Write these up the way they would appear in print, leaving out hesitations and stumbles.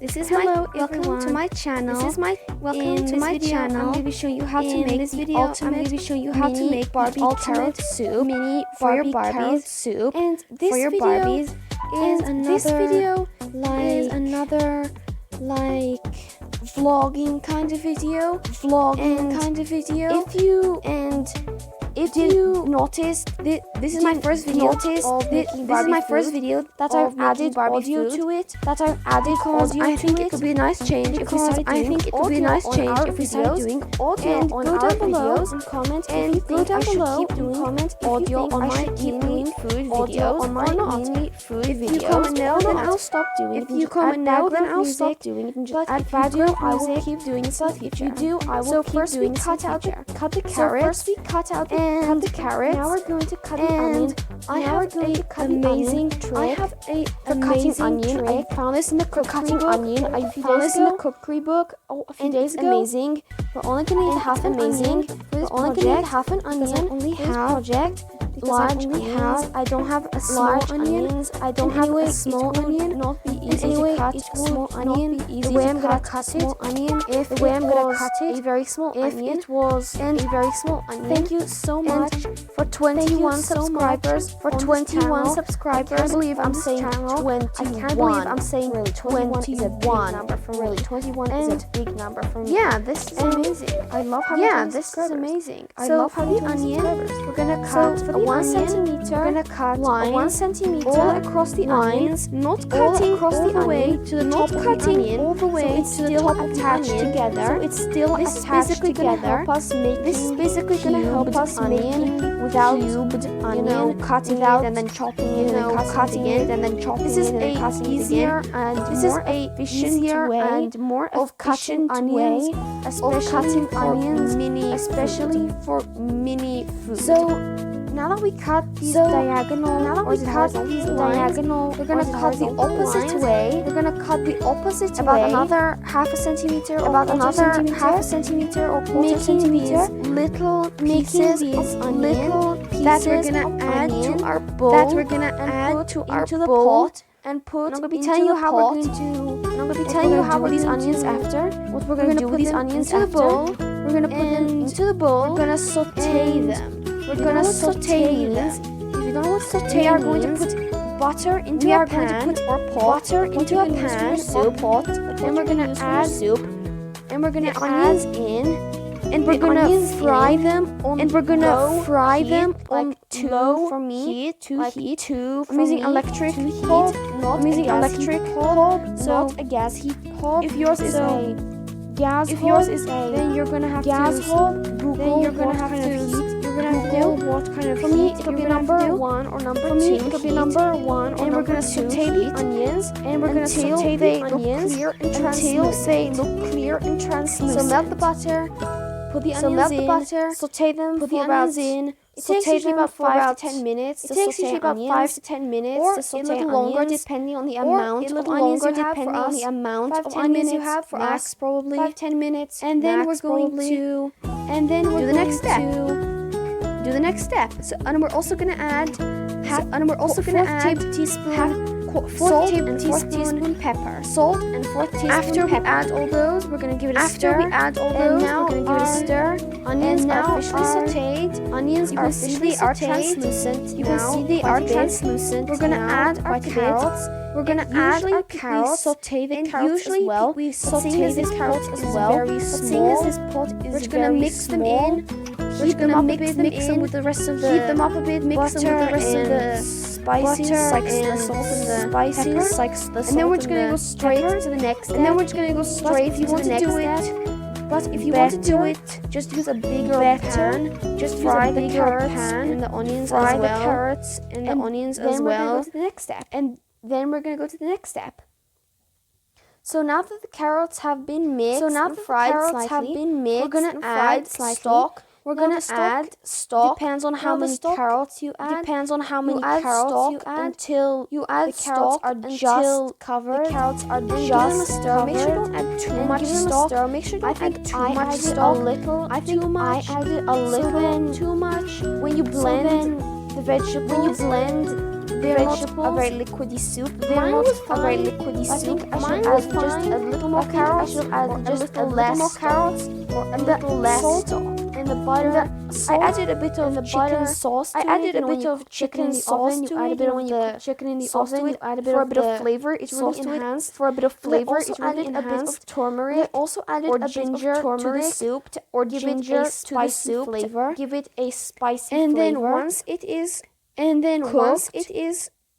This is Hello my welcome to my channel. This is my welcome to my channel. I'm going to be showing you how to make this the video. ultimate I'm going to be showing you how to make Barbie ultimate carrot soup mini for your Barbie Barbies carrot soup. And this for your video Barbies is another like vlogging kind of video. If you noticed, this is my first video. This is my first video that I've added audio to it. I think it could be a nice change if we start doing audio on our videos and comment and go down below and comment audio on my mini food videos on my or not. mini food If videos you comment no, then or I'll stop doing it. If you comment no, then I'll stop doing it and just But add if you background do, I will music. keep doing it in the future. If you do, I will So keep first we doing it in cut the out future. cut the So carrots. first we cut out and the carrots. Now we're going to cut the And onion. I Now have we're going to cut the amazing onion. trick I have a for cutting amazing onion. trick. I found this in the cookery book. onion. I few found days this in the ago. cookery book a few And days it's ago. amazing. We're only gonna And eat half it's an amazing onion. for this We're only gonna eat project half an because onion. I only for this have project. because I Large only onions. have I don't have a small large onion. onions. I don't And have anyway, a small it would onion. not be And easy anyway, to cut it small would onion. not be easy The way to I'm gonna cut cut small it, onion. if The way it I'm gonna was cut it, a very small if onion, it was and a very small onion. thank you so And much for 21 so much subscribers. For on this 21 channel. subscribers. I can't believe on I'm this saying channel. 21. I can't believe I'm saying Really, 21 is a big 21 number for me. Really, 21 And is a big number for me. yeah, this is And amazing. I love having Yeah, 20 this is subscribers. amazing. I So love for having the 20 onion, subscribers. we're gonna So cut for a the 1 onion, centimeter we're gonna cut line a 1 centimeter all across the lines, onion, not all cutting across all the the way onion, to the not top of cutting the onion, all the way so it's to the still top of the attached onion. together. So it's still This is attached basically gonna together. help us make This is basically gonna help us onion without cubed onion, cutting without, it and then chopping it and then cutting it it and then chopping This it is and then a cutting it easier again. and This is more a efficient easier way and more of cutting efficient onions, way, especially cutting for onions, mini especially food. for mini food. So now that we cut these diagonal, now that or we the cut horizontal these lines, diagonal, we're gonna or cut the horizontal opposite lines, way. We're gonna cut the opposite About way, another half a centimeter or about quarter another centimeter, half a centimeter or quarter making centimeter, these little making pieces these of little onion that we're pieces gonna of add onion to our bowl, that we're gonna and add put to our into the bowl pot and put And I'm gonna be into telling you the how we're pot. going to. And I'm gonna be what telling we're you gonna how do we're with going these to onions after. what We're gonna do put with these them onions into the after. bowl. We're gonna put them And into the bowl. We're gonna saute and them. We're You gonna know what saute saute them. means? If you don't know what saute We are means, going to put butter into we a are pan, going to put our pot, butter what into you a can use for pan your or soup, pot, and we're gonna add soup, and we're gonna the add onions in, and the we're gonna onions fry in, them on, and we're gonna low fry heat, them like on two low for me, heat, two like heat, two for I'm using me, electric two heat, hob, not I'm using a gas electric heat hob, so not a gas heat hob. if yours is So, a gas if hob, yours is a then you're gonna have gas to hob, Google then you're gonna what have kind to of heat you're gonna have to Google do. what kind of For me, heat it'll be you're gonna have to number do. 1 or number For me, 2 it'll be heat. number 1 or And we're number gonna 2 saute heat. the onions, And we're gonna until saute they the look onions clear and until translucent. they look clear and translucent. So melt the butter, Put the so onions melt in, the butter, saute them put for the about onions in. It saute takes usually them about for 5 about to 10 minutes It to takes saute usually about 5 onions, to 10 minutes or to a saute little longer onions, depending on the or amount a little of onions longer you have for depending on us. the amount 5 of 10 onions you minutes have for max, us, probably 5-10 minutes, and then max, we're going probably. to and then we're Do the going next step. to Do the next step. so and we're also gonna add half and we're also gonna add teaspoon fourth salt and fourth teaspoon teaspoon pepper. salt and 4th teaspoon After we pepper. add all those, we're gonna give it a After stir. we add all and those, now we're gonna give it a our stir. Onions And are now officially our sautéed. Onions you are can see officially they are sautéed. translucent You now, can see they quite are a bit. translucent. We're gonna now, add our quite a bit. carrots. We're gonna And add usually our we carrots. saute the and carrots usually as well. we But saute seeing as the this carrots pot as is well. very But seeing as small, this pot is we're just gonna very mix them small, in. we're Heat them gonna up a mix bit, them mix them in, with the rest of the heat them up a bit, mix them with the rest of the spices, butter like and the salt and the spices, pepper, like the and then we're just salt gonna and go the straight pepper. to the next step. And then we're just gonna go But straight if you to want the to next do it, step. but if you want to do Better. it, just use a bigger Better. pan. Just Fry use a the bigger carrots pan and the onions fry as well. the carrots and the And onions then as we're gonna well. go to the next step. And then we're gonna go to the next step. So now that the carrots have been mixed and fried slightly, we're gonna add stock. We're Now gonna the stock add stock. depends on how Now the many stock carrots you add. Depends on how many You add carrots stock you add until you add the carrots stock are until just covered. The carrots are And give them a just stir. covered. Make sure you don't add too And much give them a stock. stir. Make sure you I don't think add too I much added stock. a little. I think too much. I added a little then too much. When you So blend then the vegetables, when you blend They're not vegetables. a very liquidy soup. They're Mine not was a very fine. liquidy I soup. think I mine should was add just fine. a little I more think I carrots, should or add just a a little little more more carrots, or a little less salt and the butter. I added a bit of chicken sauce to I added it. a bit of chicken sauce sauce to to it. it. You know, when you The cook chicken in the sauce oven, to it, add a bit for a of bit of the flavor, it really sauce to it. enhanced. For a bit of Flavor, flavor, it it really added a bit enhanced. of turmeric. They also added or a bit ginger of to the turmeric soup, or give ginger it a to the spicy soup flavor. give it a spicy And flavor. then once it is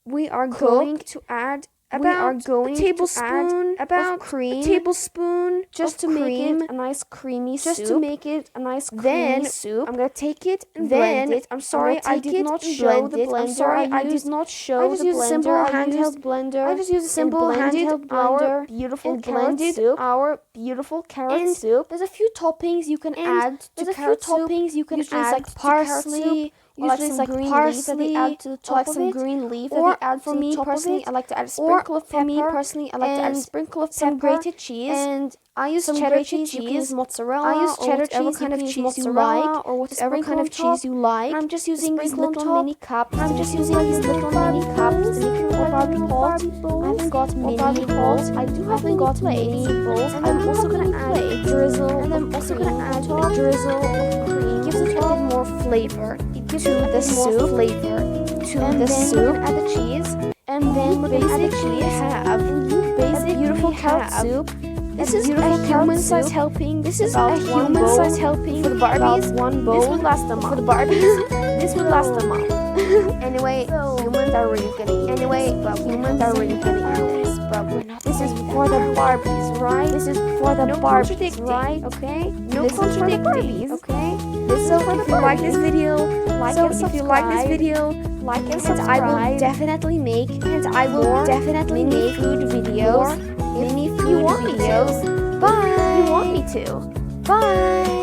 we are going to add about a tablespoon about of cream, just to make it a nice creamy just soup. to make it a nice creamy Then soup. I'm gonna take it and Then blend it. I'm sorry I did not show the blender. I'm sorry I did not show I just the used a simple blender. handheld blender. I just used a simple and blended handheld our blender beautiful and carrot blended soup. our beautiful carrot And soup. There's a few toppings you can add to there's a few carrot soup. toppings you can Usually it's add like to carrot soup. parsley. Or like Usually it's some like green leaf that they parsley, add to the or top like of some it. green leaf Or that they add for to me the top personally, of it. I like to add a Or sprinkle of for me pepper. personally, I like to add a and sprinkle of some pepper grated cheese. and I use some cheddar grated cheese. You can use cheese. mozzarella. I use or cheddar whatever cheese. kind You of can use cheese you mozzarella like, or whatever sprinkle kind of on cheese top. you like. And I'm just using these Sprinkle on little top. mini cups. I'm just using these little mini cups to make it or Barbie pot. I haven't got mini Barbie bowls. pot. I do I have haven't mini got plates. mini bowls. And I'm I'm also gonna gonna add a drizzle. And I'm of also cream gonna add on top. a drizzle of cream. Gives it a bit more flavor. It gives to it a the bit more soup. flavor To and the then soup. we're gonna add the cheese. And then we're gonna add the basically cheese. have And you a basically beautiful carrot have soup. This a is beautiful a carrot human-sized soup. helping. This is about a one human-sized bowl. helping For the Barbies, about one bowl. this would last a month. For the Barbies, This would last a month. anyway, So, humans are really gonna eat Anyway, this, but humans are really gonna eat this, but we're not This is saying that for the we're Barbies, right? This is for the No Barbies, contradicting. right? Okay? No this is for the contradicting. Barbies, okay? So if you like this video, like so and if you like this subscribe. video, Like and and subscribe. I will definitely make, mini food videos. more mini If food you want me videos. to. Bye. You want me to. Bye.